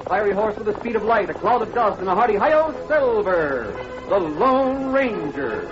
fiery horse with the speed of light, a cloud of dust, and a hearty hi-yo, Silver, the Lone Ranger.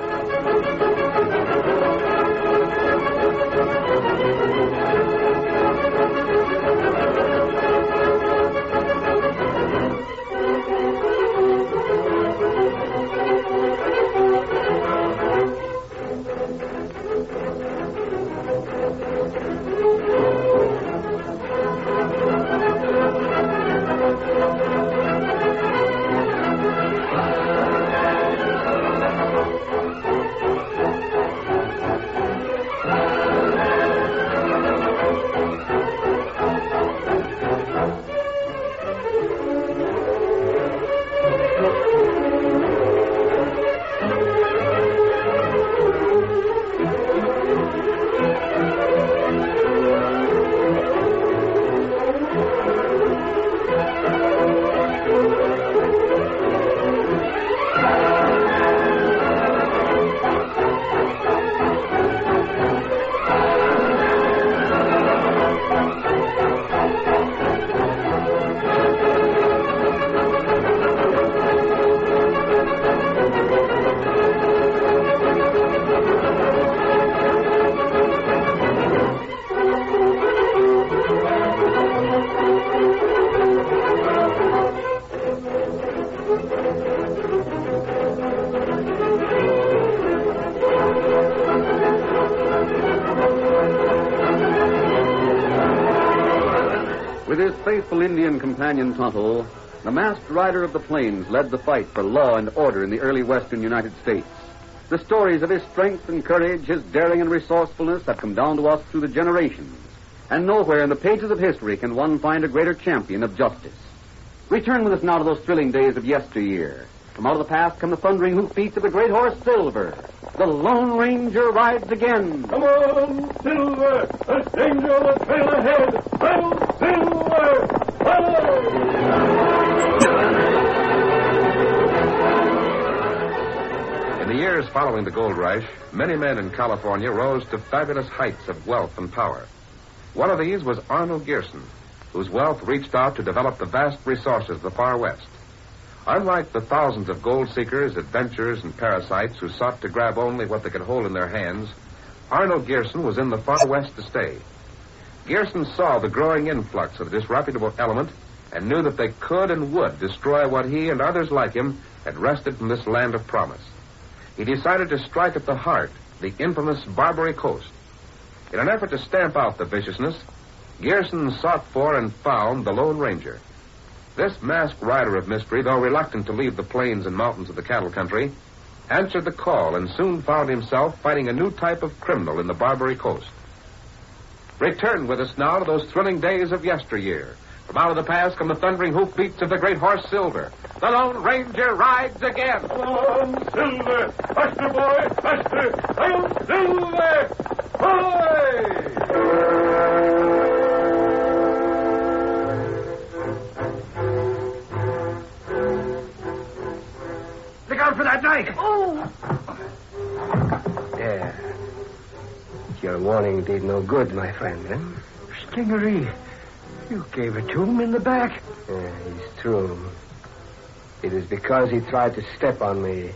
With his faithful Indian companion Tonto, the masked rider of the plains led the fight for law and order in the early western United States. The stories of his strength and courage, his daring and resourcefulness have come down to us through the generations. And nowhere in the pages of history can one find a greater champion of justice. Return with us now to those thrilling days of yesteryear. From out of the past come the thundering hoofbeats of the great horse Silver. The Lone Ranger rides again. Come on, Silver! There's danger on the trail ahead! Well, Silver! In the years following the gold rush, many men in California rose to fabulous heights of wealth and power. One of these was Arnold Gearson, whose wealth reached out to develop the vast resources of the far west. Unlike the thousands of gold seekers, adventurers, and parasites who sought to grab only what they could hold in their hands, Arnold Gearson was in the far west to stay. Gearson saw the growing influx of the disreputable element and knew that they could and would destroy what he and others like him had wrested from this land of promise. He decided to strike at the heart, the infamous Barbary Coast. In an effort to stamp out the viciousness, Gearson sought for and found the Lone Ranger. This masked rider of mystery, though reluctant to leave the plains and mountains of the cattle country, answered the call and soon found himself fighting a new type of criminal in the Barbary Coast. Return with us now to those thrilling days of yesteryear. From out of the past come the thundering hoofbeats of the great horse Silver. The Lone Ranger rides again. Come on, Silver! Faster, boy! Faster! Come on, Silver! Hooray! Look out for that knife! Oh! There. Your warning did no good, my friend, eh? Stingaree, you gave it to him in the back. It's true. It is because he tried to step on me.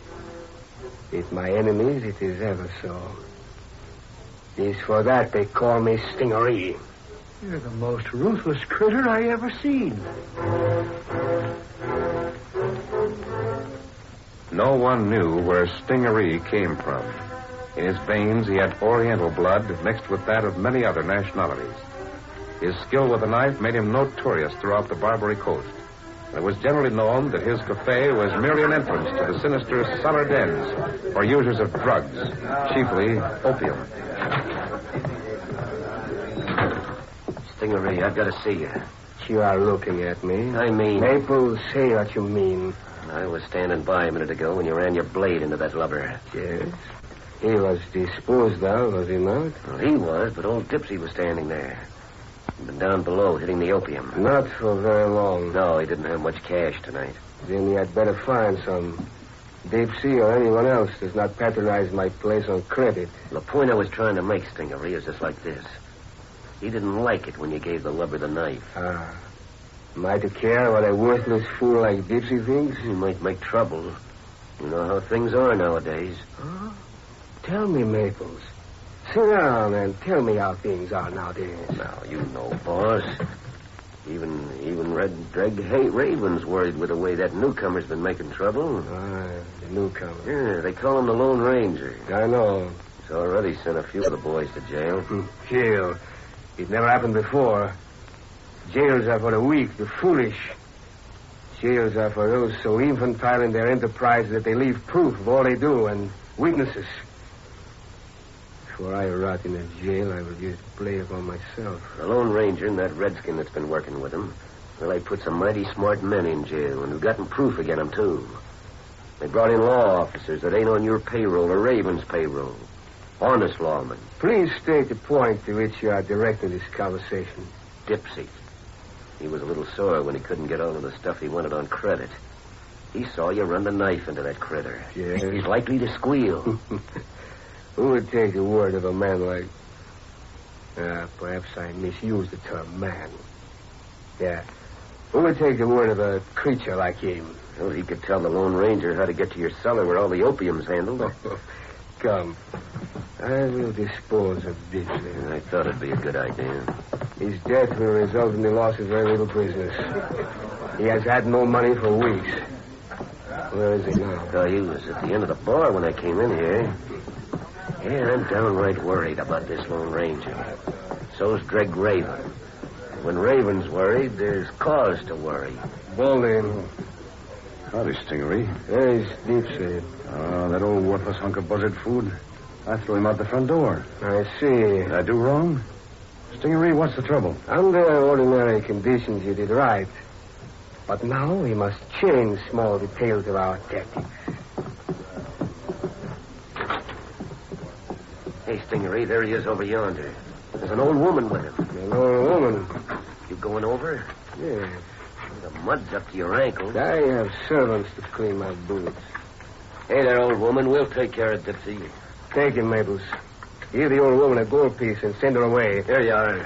With my enemies, it is ever so. It is for that they call me Stingaree. You're the most ruthless critter I ever seen. No one knew where Stingaree came from. In his veins, he had Oriental blood mixed with that of many other nationalities. His skill with a knife made him notorious throughout the Barbary Coast. And it was generally known that his cafe was merely an entrance to the sinister cellar dens for users of drugs, chiefly opium. Stingaree, I've got to see you. You are looking at me. I mean... Maple, say what you mean. I was standing by a minute ago when you ran your blade into that lubber. Yes. He was disposed of, was he not? Well, he was, but old Dipsy was standing there. He'd been down below hitting the opium. Not for very long. No, he didn't have much cash tonight. Then you had better find some. Dipsy or anyone else does not patronize my place on credit. The point I was trying to make, Stingaree, is just like this. He didn't like it when you gave the lubber the knife. Ah. Am I to care what a worthless fool like Dipsy thinks? You might make trouble. You know how things are nowadays. Huh? Tell me, Maples. Sit down and tell me how things are nowadays. Now, you know, boss. Even Red Dreg Raven's worried with the way that newcomer's been making trouble. The newcomer. Yeah, they call him the Lone Ranger. I know. He's already sent a few of the boys to jail. Jail. It never happened before. Jails are for the weak, the foolish. Jails are for those so infantile in their enterprise that they leave proof of all they do and witnesses. Before I rot in a jail, I will just play upon myself. The Lone Ranger and that redskin that's been working with him, well, they put some mighty smart men in jail and who've gotten proof against them, too. They brought in law officers that ain't on your payroll or Raven's payroll. Honest lawmen. Please state the point to which you are directing this conversation. Dipsy. He was a little sore when he couldn't get all of the stuff he wanted on credit. He saw you run the knife into that critter. Yes. He's likely to squeal. Who would take the word of a man like... perhaps I misused the term man. Yeah. Who would take the word of a creature like him? Well, he could tell the Lone Ranger how to get to your cellar where all the opium's handled. Come. I will dispose of Dipsy. I thought it'd be a good idea. His death will result in the loss of very little business. He has had no money for weeks. Where is he now? Oh, he was at the end of the bar when I came in here. Yeah, I'm downright worried about this Lone Ranger. So's Dreg Raven. When Raven's worried, there's cause to worry. Baldwin. Howdy, Stingaree. There's Dipsy. Oh, that old worthless hunk of buzzard food. I threw him out the front door. I see. Did I do wrong? Stingaree, what's the trouble? Under ordinary conditions, you did right. But now we must change small details of our tactics. Hey, Stingaree, there he is over yonder. There's an old woman with him. An old woman? You going over? Yeah. The mud's up to your ankles. I have servants to clean my boots. Hey there, old woman. We'll take care of Dipsy. Take him, Maples. Give the old woman a gold piece and send her away. There you are.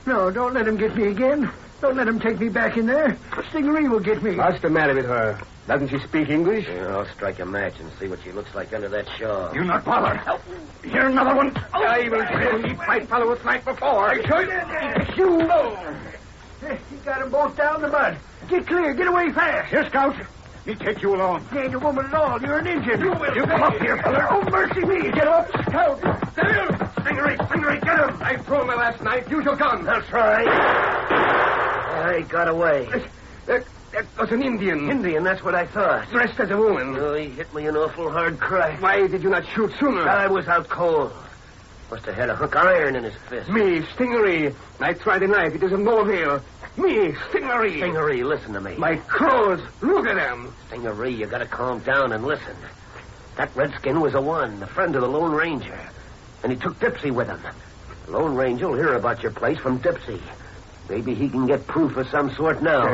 No, don't let him get me again. Don't let him take me back in there. Stingaree will get me. What's the matter with her? Doesn't she speak English? Yeah, I'll strike a match and see what she looks like under that shawl. You not bother. Here another one. I will kill you. My fellow was night before. He got them both down the mud. Get clear. Get away fast. Here, Scout. Me take you along. You ain't a woman at all. You're an Indian. You come up here, fella. Oh, mercy me. Get up, Scout. Stingaree, get him. I threw him last night. Use your gun. That's right. I got away. That was an Indian. Indian, that's what I thought. Dressed as a woman. Oh, he hit me an awful hard crack. Why did you not shoot sooner? I was out cold. Must have had a hook of iron in his fist. Me, Stingaree. I tried the knife. It is of no avail. Me, Stingaree. Stingaree, listen to me. My clothes. Look at them. Stingaree, you gotta calm down and listen. That redskin was a friend of the Lone Ranger. And he took Dipsy with him. The Lone Ranger will hear about your place from Dipsy. Maybe he can get proof of some sort now.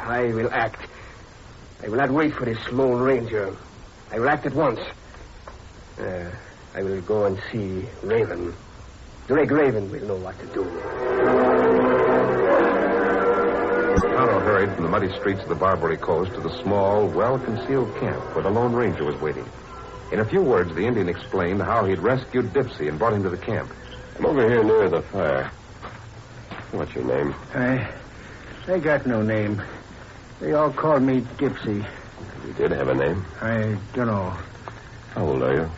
I will act. I will not wait for this Lone Ranger. I will act at once. I will go and see Raven. Dreg Raven will know what to do. Tonto hurried from the muddy streets of the Barbary Coast to the small, well-concealed camp where the Lone Ranger was waiting. In a few words, the Indian explained how he'd rescued Dipsy and brought him to the camp. I'm over here near the fire. What's your name? I got no name. They all call me Dipsy. You did have a name. I don't know. How old are you?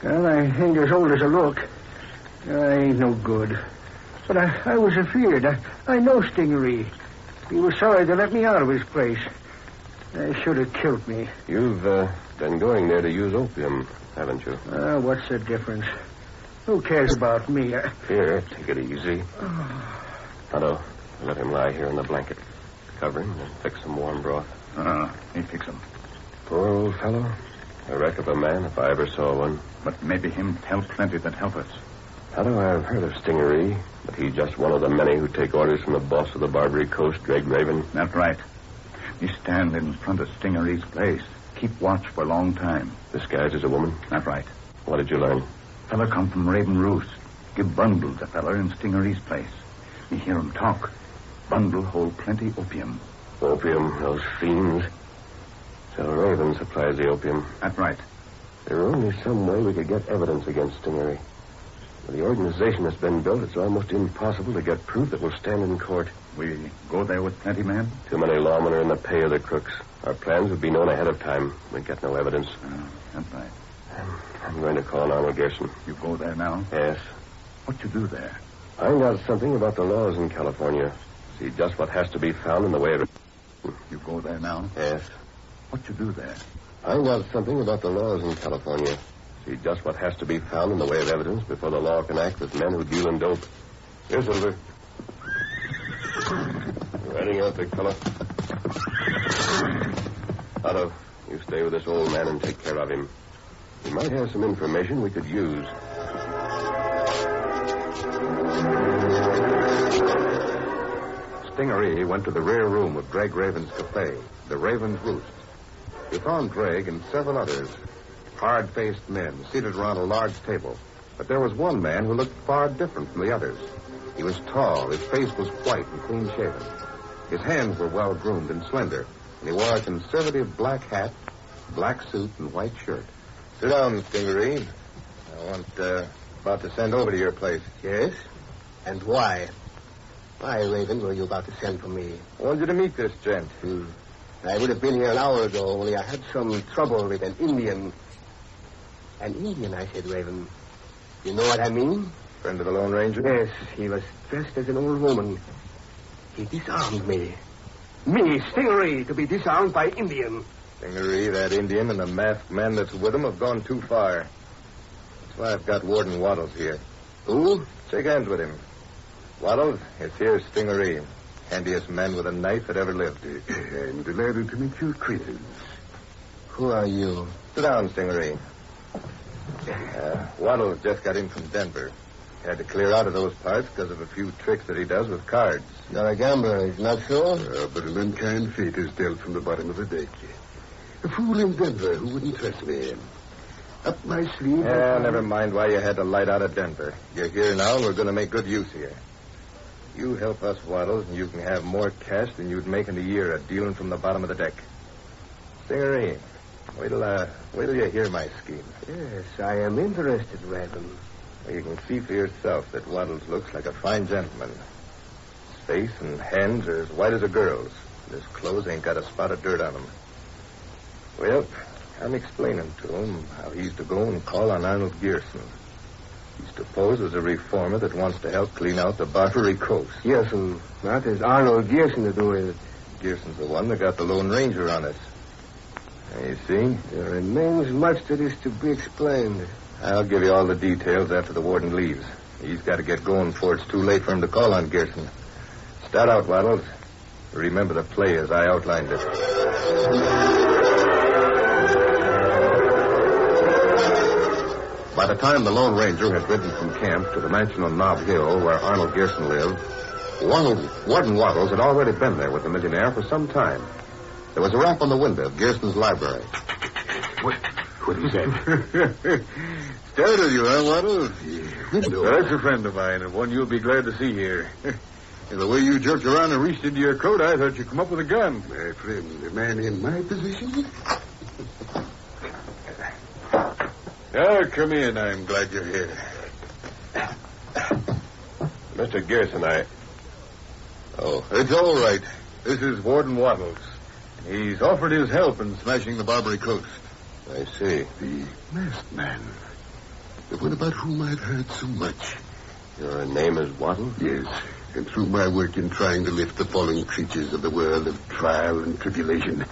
Well, I ain't as old as I look. I ain't no good. But I was afeard. I know Stingaree. He was sorry to let me out of his place. They should have killed me. You've been going there to use opium, haven't you? What's the difference? Who cares about me? Here, take it easy. Tonto, let him lie here in the blanket. Cover him and fix some warm broth. Me fix him. Poor old fellow. A wreck of a man if I ever saw one. But maybe him tell plenty that help us. Tonto, I've heard of Stingaree, but he's just one of the many who take orders from the boss of the Barbary Coast, Dreg Raven. That's right. Me stand in front of Stingaree's place. Keep watch for a long time. Disguised as a woman? That's right. What did you learn? Fella come from Raven Roost. Give bundles a fella in Stingaree's place. Me hear him talk. bundle hold plenty opium. Opium, those fiends. So Raven supplies the opium. That's right. There's only some way we could get evidence against Stingaree. With the organization that's been built, it's almost impossible to get proof that will stand in court. We go there with plenty men? Too many lawmen are in the pay of the crooks. Our plans would be known ahead of time. We'd get no evidence. That's right. I'm going to call Arnold Gerson. You go there now? Yes. What you do there? Find out something about the laws in California. See just what has to be found in the way of... You go there now? Yes. What you do there? Find out something about the laws in California. See just what has to be found in the way of evidence before the law can act with men who deal in dope. Here, Silver. Riding out, big fella. Otto, you stay with this old man and take care of him. He might have some information we could use. Stingaree went to the rear room of Dreg Raven's cafe, the Raven's Roost. He found Dreg and several others, hard-faced men, seated around a large table. But there was one man who looked far different from the others. He was tall, his face was white and clean-shaven. His hands were well-groomed and slender, and he wore a conservative black hat, black suit, and white shirt. Sit down, Stingaree. I want, about to send over to your place. Yes? And why? Why, Raven, were you about to send for me? I wanted you to meet this gent. I would have been here an hour ago, only I had some trouble with an Indian. An Indian, I said, Raven. You know what I mean? Friend of the Lone Ranger? Yes, he was dressed as an old woman. He disarmed me. Me, Stingaree, to be disarmed by Indian. Stingaree, that Indian, and the masked man that's with him have gone too far. That's why I've got Warden Waddles here. Who? Shake hands with him. Waddles, it's here Stingaree. Handiest man with a knife that ever lived. I'm delighted to meet your acquaintance. Who are you? Sit down, Stingaree. Waddles just got in from Denver. Had to clear out of those parts because of a few tricks that he does with cards. You're a gambler, is not so? But an unkind fate is dealt from the bottom of the deck. A fool in Denver who wouldn't trust me. Up my sleeve. Never mind why you had to light out of Denver. You're here now, and we're going to make good use of you. You help us, Waddles, and you can have more cash than you'd make in a year at dealing from the bottom of the deck. Stingaree, wait till you hear my scheme. Yes, I am interested, Raven. Well, you can see for yourself that Waddles looks like a fine gentleman. His face and hands are as white as a girl's. And his clothes ain't got a spot of dirt on them. Well, I'm explaining to him how he's to go and call on Arnold Gerson. He's to pose as a reformer that wants to help clean out the Barbary Coast. Yes, and what has Arnold Gerson to do with it? Gerson's the one that got the Lone Ranger on us. You see? There remains much that is to be explained. I'll give you all the details after the warden leaves. He's got to get going before it's too late for him to call on Gerson. Start out, Waddles. Remember the play as I outlined it. By the time the Lone Ranger had ridden from camp to the mansion on Nob Hill where Arnold Gerson lived, Warden Waddles had already been there with the millionaire for some time. There was a rap on the window of Gerson's library. What is that? Startled you, huh, Waddles? That's a friend of mine, and one you'll be glad to see here. And the way you jerked around and reached into your coat, I thought you'd come up with a gun. My friend, a man in my position? Oh, come in. I'm glad you're here. Mr. Gerson, Oh, it's all right. This is Warden Waddles. He's offered his help in smashing the Barbary Coast. I see. The masked man. The one about whom I've heard so much. Your name is Waddles? Yes, and through my work in trying to lift the fallen creatures of the world of trial and tribulation,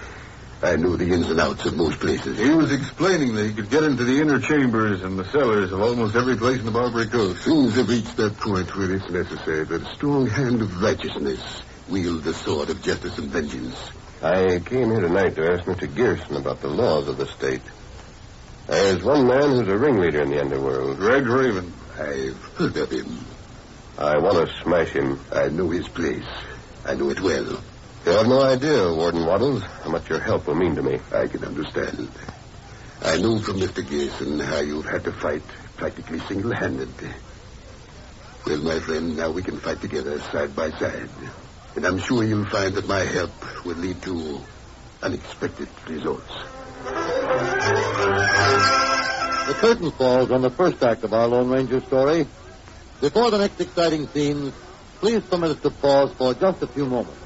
I know the ins and outs of most places. He was explaining that he could get into the inner chambers and the cellars of almost every place in the Barbary Coast. Things have reached that point where it's necessary that a strong hand of righteousness wield the sword of justice and vengeance. I came here tonight to ask Mr. Gerson about the laws of the state. There's one man who's a ringleader in the underworld. Dreg Raven. I've heard of him. I want to smash him. I know his place. I know it well. You have no idea, Warden Waddles, how much your help will mean to me. I can understand. I know from Mr. Gerson how you've had to fight practically single-handed. Well, my friend, now we can fight together side by side. And I'm sure you'll find that my help will lead to unexpected results. The curtain falls on the first act of our Lone Ranger story. Before the next exciting scenes, please permit us to pause for just a few moments.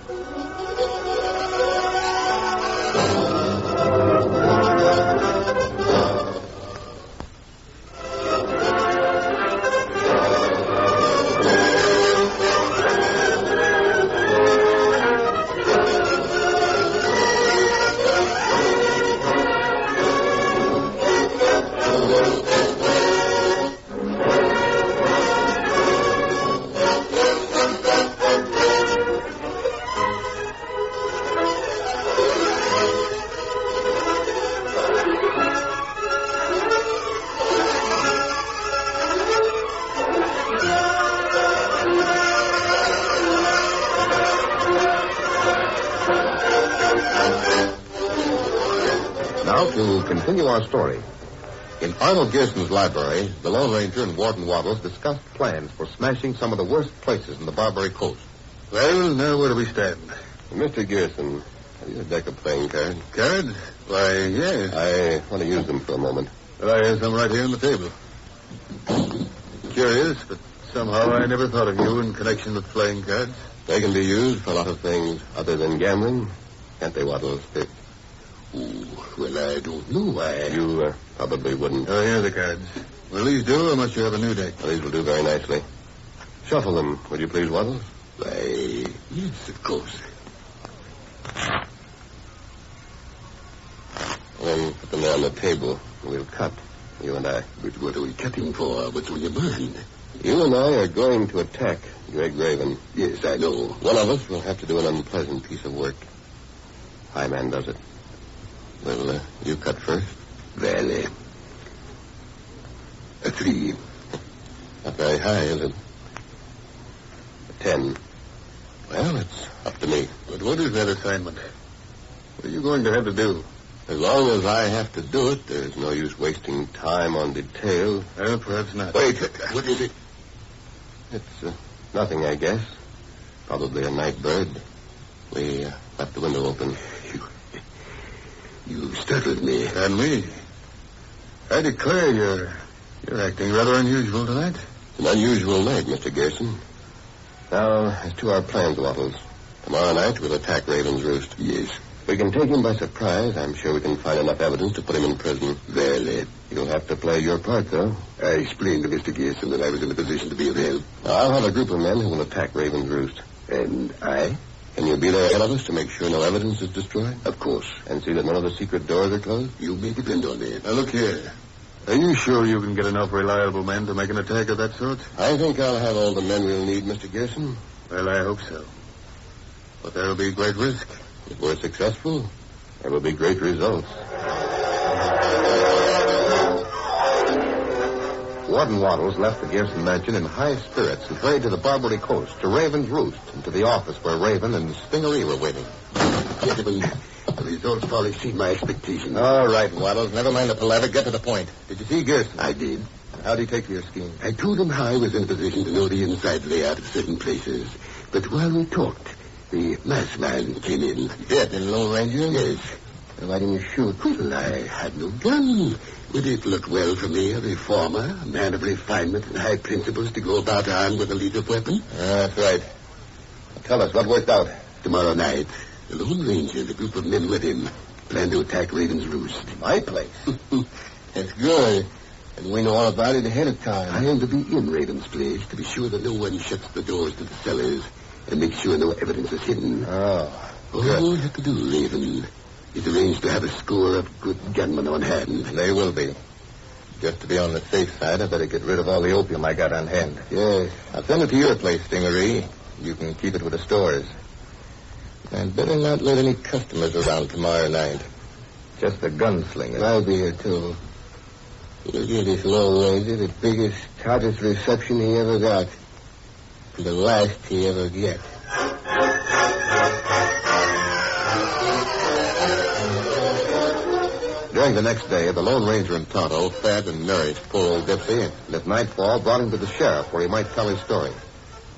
Now to continue our story. In Arnold Gearson's library, the Lone Ranger and Warden Waddles discussed plans for smashing some of the worst places in the Barbary Coast. Well, now where do we stand? Mr. Gearson, have you a deck of playing cards? Cards? Why, yes. I want to use them for a moment. Well, I have some right here on the table. Curious, but somehow I never thought of you in connection with playing cards. They can be used for a lot of things other than gambling, can't they, Waddles? Ooh, well, I don't know why. You probably wouldn't. Oh, here are the cards. Will these do, or must you have a new deck? Well, these will do very nicely. Shuffle them, would you please, Waddles? Why, yes, of course. Then put them there on the table. We'll cut, you and I. But what are we cutting for? What's on your mind? You and I are going to attack Greg Raven. Yes, I know. One of us will have to do an unpleasant piece of work. High man does it. Well, you cut first. Well, a 3. Not very high, is it? A 10. Well, it's up to me. But what is that assignment? What are you going to have to do? As long as I have to do it, there's no use wasting time on detail. Well, perhaps not. Wait, what is it? It's nothing, I guess. Probably a night bird. We left the window open. You startled me. And me? I declare you're acting rather unusual tonight. It's an unusual night, Mr. Gearson. Now, as to our plans, Waddles. Tomorrow night we'll attack Raven's Roost. Yes. If we can take him by surprise, I'm sure we can find enough evidence to put him in prison. Well, you'll have to play your part, though. I explained to Mr. Gearson that I was in a position to be of help. Now, I'll have a group of men who will attack Raven's Roost. And I? Can you be there ahead of us to make sure no evidence is destroyed? Of course. And see that none of the secret doors are closed? You may depend on that. Now, look here. Are you sure you can get enough reliable men to make an attack of that sort? I think I'll have all the men we'll need, Mr. Gearson. Well, I hope so. But there'll be great risk. If we're successful, there will be great results. Warden Waddles left the Gearson mansion in high spirits and hurried to the Barbary Coast, to Raven's Roost, and to the office where Raven and Stingaree were waiting. Gentlemen, the results far exceed my expectations. All right, Waddles. Never mind the palaver. Get to the point. Did you see Gearson? I did. How'd he take to your scheme? I told him how I was in a position to know the inside layout of certain places. But while we talked, the masked man came in. Dead in Lone Ranger? Yes. Why didn't you shoot? Well, I had no gun. Would it look well for me, a reformer, a man of refinement and high principles, to go about armed with a lethal weapon? That's right. Tell us, what worked out? Tomorrow night, the Lone Ranger and a group of men with him plan to attack Raven's Roost. My place? That's good. And we know all about it ahead of time. I am to be in Raven's place to be sure that no one shuts the doors to the cellars and make sure no evidence is hidden. Oh, all you have to do, Raven, is arrange to have a score of good gunmen on hand. They will be. Just to be on the safe side, I better get rid of all the opium I got on hand. Yes. I'll send it to your place, Stingaree. You can keep it with the stores. And better not let any customers around tomorrow night. Just the gunslingers. I'll be here, too. You'll give this Lone Ranger the biggest, hottest reception he ever got. And the last he ever get. During the next day, the Lone Ranger and Tonto fed and nourished poor old Dipsy, and at nightfall brought him to the sheriff where he might tell his story.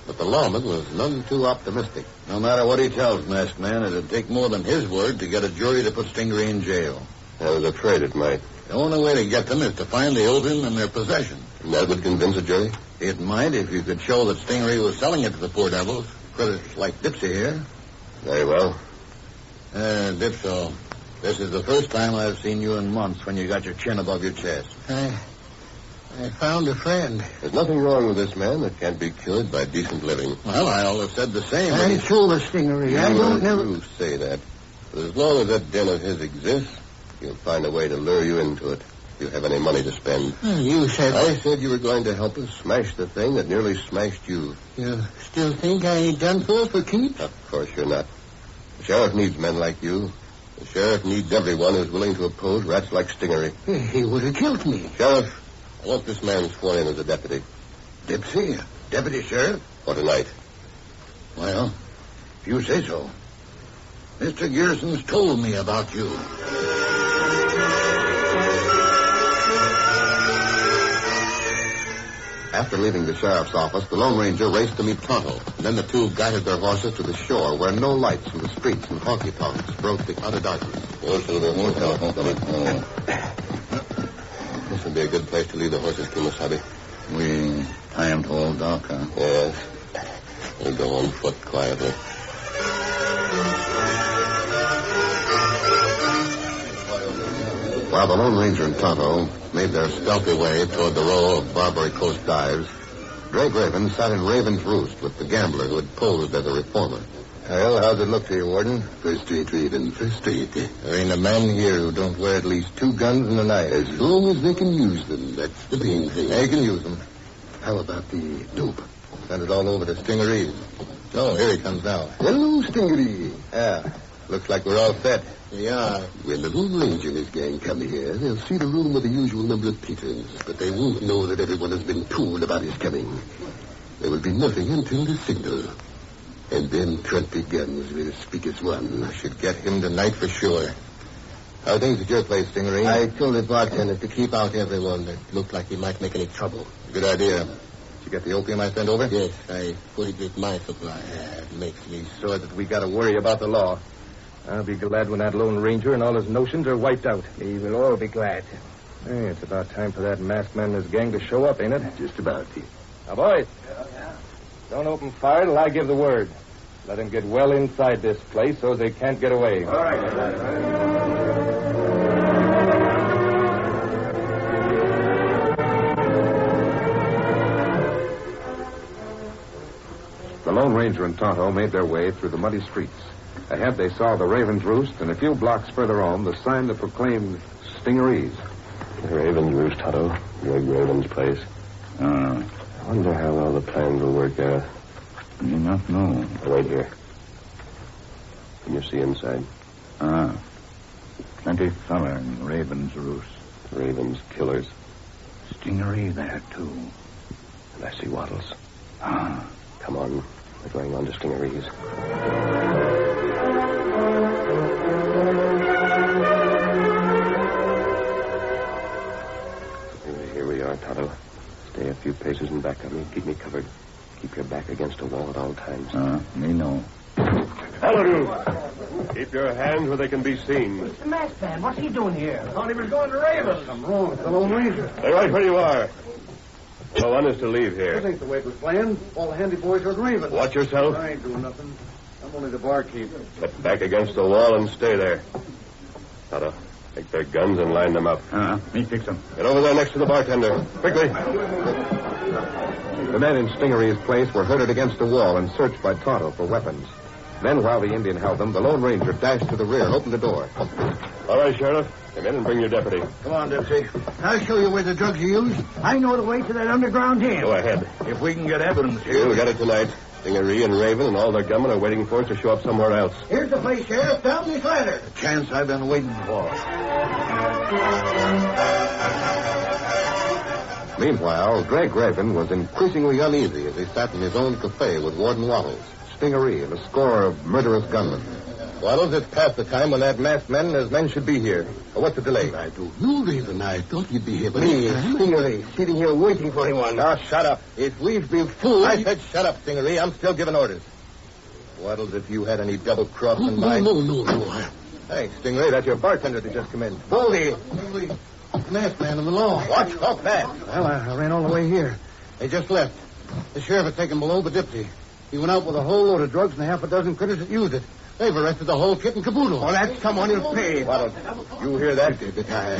But the lawman was none too optimistic. No matter what he tells, Masked Man, it'd take more than his word to get a jury to put Stingaree in jail. I was afraid it might. The only way to get them is to find the opium in their possession. And that would convince a jury? It might if you could show that Stingaree was selling it to the poor devils. Critters like Dipsy here. Very well. Dipso, this is the first time I've seen you in months when you got your chin above your chest. I found a friend. There's nothing wrong with this man that can't be cured by decent living. Well, I always said the same. I'm sure the Stingaree. I don't know. You say that. But as long as that den of his exists, he'll find a way to lure you into it. If you have any money to spend. You said... I said you were going to help us smash the thing that nearly smashed you. You still think I ain't done for keeps? Of course you're not. The sheriff needs men like you. The sheriff needs everyone who's willing to oppose rats like Stingaree. He would have killed me. Sheriff, I want this man sworn in as a deputy. Dipsy, deputy sheriff? For tonight. Well, if you say so. Mr. Gearson's told me about you. After leaving the sheriff's office, the Lone Ranger raced to meet Tonto. Then the two guided their horses to the shore where no lights from the streets and honky-tonks broke the outer darkness. This would be a good place to leave the horses, Kimasabi. We tie him to old Doc, huh? Yes. We'll go on foot quietly. While the Lone Ranger and Tonto made their stealthy way toward the row of Barbary Coast dives, Drake Raven sat in Raven's Roost with the gambler who had posed as a reformer. Well, how's it look to you, Warden? First rate, Raven, first rate. There ain't a man here who don't wear at least 2 guns and a knife. As long as they can use them, that's the main thing. They can use them. How about the dope? Send it all over to Stingaree's. Oh, here he comes now. Hello, Stingaree. Yeah, looks like we're all set. They are. When the Lone Ranger and his gang come here, they'll see the room with the usual number of patrons, but they won't know that everyone has been told about his coming. There will be nothing until the signal. And then 20 guns will speak as one. I should get him tonight for sure. How are things at your place, Stingaree? I told the bartender to keep out everyone that looked like he might make any trouble. Good idea. Did you get the opium I sent over? Yes, I put it with my supply. It makes me So that we got to worry about the law. I'll be glad when that Lone Ranger and all his notions are wiped out. We will all be glad. Hey, it's about time for that masked man and his gang to show up, ain't it? Just about. Now, boys, don't open fire till I give the word. Let them get well inside this place so they can't get away. All right. The Lone Ranger and Tonto made their way through the muddy streets. Ahead, they saw the Raven's Roost, and a few blocks further on, the sign that proclaimed Stingaree's. The Raven's Roost, Tonto. Greg Raven's place. I wonder how well the plans will work out. Do not know. Wait here. Can you see inside? Plenty fella in Raven's Roost. Raven's killers. Stingaree there, too. And I see Waddles. Ah. Come on. We're going on to Stingaree's. Here we are, Tonto. Stay a few paces in back of me. Keep me covered. Keep your back against a wall at all times. Me know. Hallelujah. Keep your hands where they can be seen. Mr. Masked Man, what's he doing here? Thought he was going to Raven. Something wrong with the Lone Ranger. Stay right where you are. No one is to leave here. This ain't the way it was planned. All the handy boys are at Raven. Watch yourself. I ain't doing nothing. I'm only the barkeep. Get back against the wall and stay there. Tonto, take their guns and line them up. Me fix them. Get over there next to the bartender. Quickly. The men in Stingaree's place were herded against the wall and searched by Tonto for weapons. Then, while the Indian held them, the Lone Ranger dashed to the rear and opened the door. All right, Sheriff. Come in and bring your deputy. Come on, Dipsy. I'll show you where the drugs are used. I know the way to that underground den. Go ahead. If we can get evidence We'll get it tonight. Stingaree and Raven and all their gunmen are waiting for us to show up somewhere else. Here's the place, Sheriff. Down this ladder. The chance I've been waiting for. Meanwhile, Greg Raven was increasingly uneasy as he sat in his own cafe with Warden Waddles, Stingaree, and a score of murderous gunmen. Waddles, it's past the time when that masked man and his men should be here. What's the delay? I don't know, Raven. I thought you'd be here by Me, this time. Stingaree, sitting here waiting for anyone. Now, shut up. If we've been fooled... I said shut up, Stingaree. I'm still giving orders. Waddles, if you had any double cross in mind... No. Hey, Stingaree, that's your bartender that just come in. Baldy! Masked man in the law. Watch, talk fast. Well, I ran all the way here. They just left. The sheriff had taken below the Dipsy. He went out with a whole load of drugs and half a dozen critters that used it. They've arrested the whole kit and caboodle. Oh, that's someone who'll pay. Waddles, you hear that?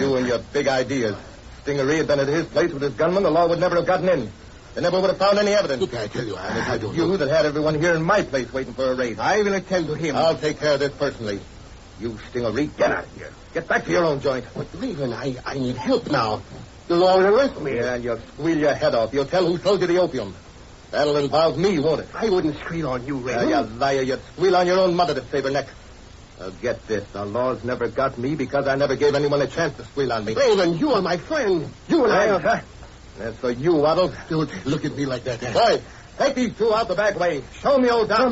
You and your big ideas. Stingaree had been at his place with his gunman, the law would never have gotten in. They never would have found any evidence. Look, I tell you, I don't You know. that had everyone here in my place waiting for a raid. I will attend to him. I'll take care of this personally. You, Stingaree, get out of here. Get back to your own joint. But, Raven, I need help now. The law will arrest me. Yeah, and you'll squeal your head off. You'll tell who sold you the opium. That'll involve me, won't it? I wouldn't squeal on you, Raven. You liar. You'd squeal on your own mother to save her neck. Now, get this. The law's never got me because I never gave anyone a chance to squeal on me. Raven, you are my friend. You and I... That's for you, Waddles. Don't look at me like that. Boys, take these two out the back way. Show me old Don.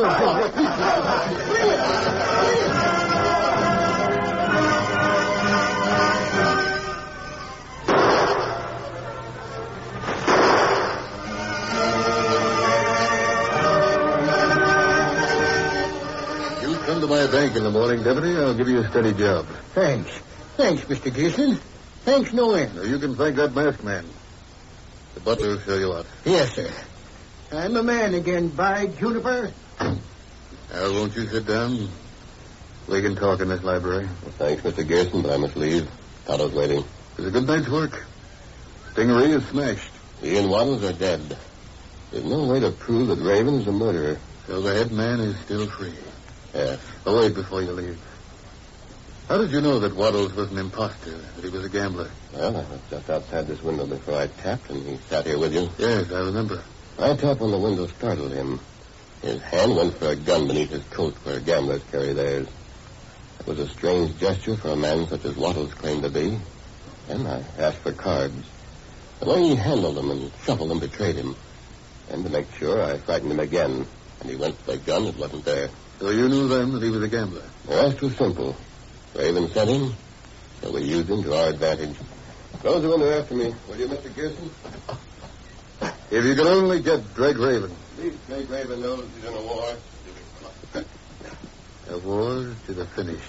You come to my bank in the morning, Deputy. I'll give you a steady job. Thanks, Mr. Gibson. Thanks no end. Now, you can thank that masked man. The butler will show you out. Yes, sir. I'm a man again, by Juniper. Now, won't you sit down? We can talk in this library. Well, thanks, Mr. Gerson, but I must leave. Toto's waiting. It was a good night's work. Stingaree is smashed. He and Waddles are dead. There's no way to prove that Raven's the murderer. So the head man is still free. Yes. Oh, wait before you leave. How did you know that Waddles was an imposter, that he was a gambler? Well, I was just outside this window before I tapped, and he sat here with you. Yes, I remember. I tapped when the window startled him. His hand went for a gun beneath his coat where gamblers carry theirs. It was a strange gesture for a man such as Waddles claimed to be. Then I asked for cards. The way he handled them and shuffled them betrayed him. And to make sure, I frightened him again, and he went for the gun that wasn't there. So you knew then that he was a gambler? The rest was simple. Raven sent him, so we used him to our advantage. Close the window after me, will you, Mr. Gerson? If you could only get Greg Raven. Please, Greg Raven knows he's in a war. A war to the finish.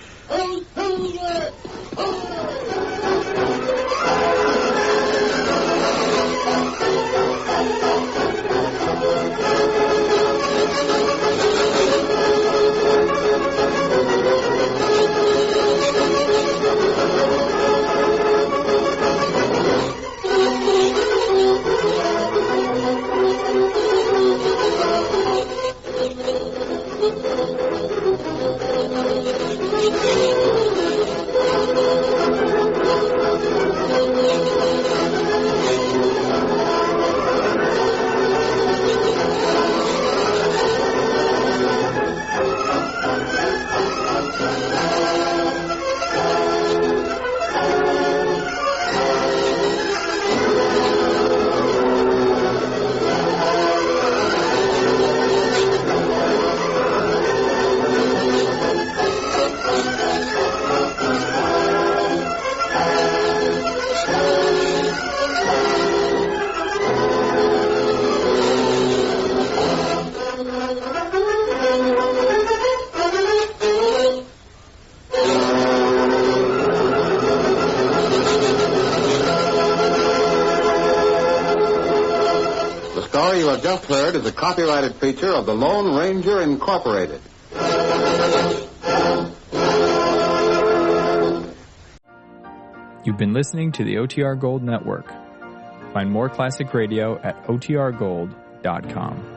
You have just heard is a copyrighted feature of the Lone Ranger Incorporated. You've been listening to the OTR Gold Network. Find more classic radio at otrgold.com.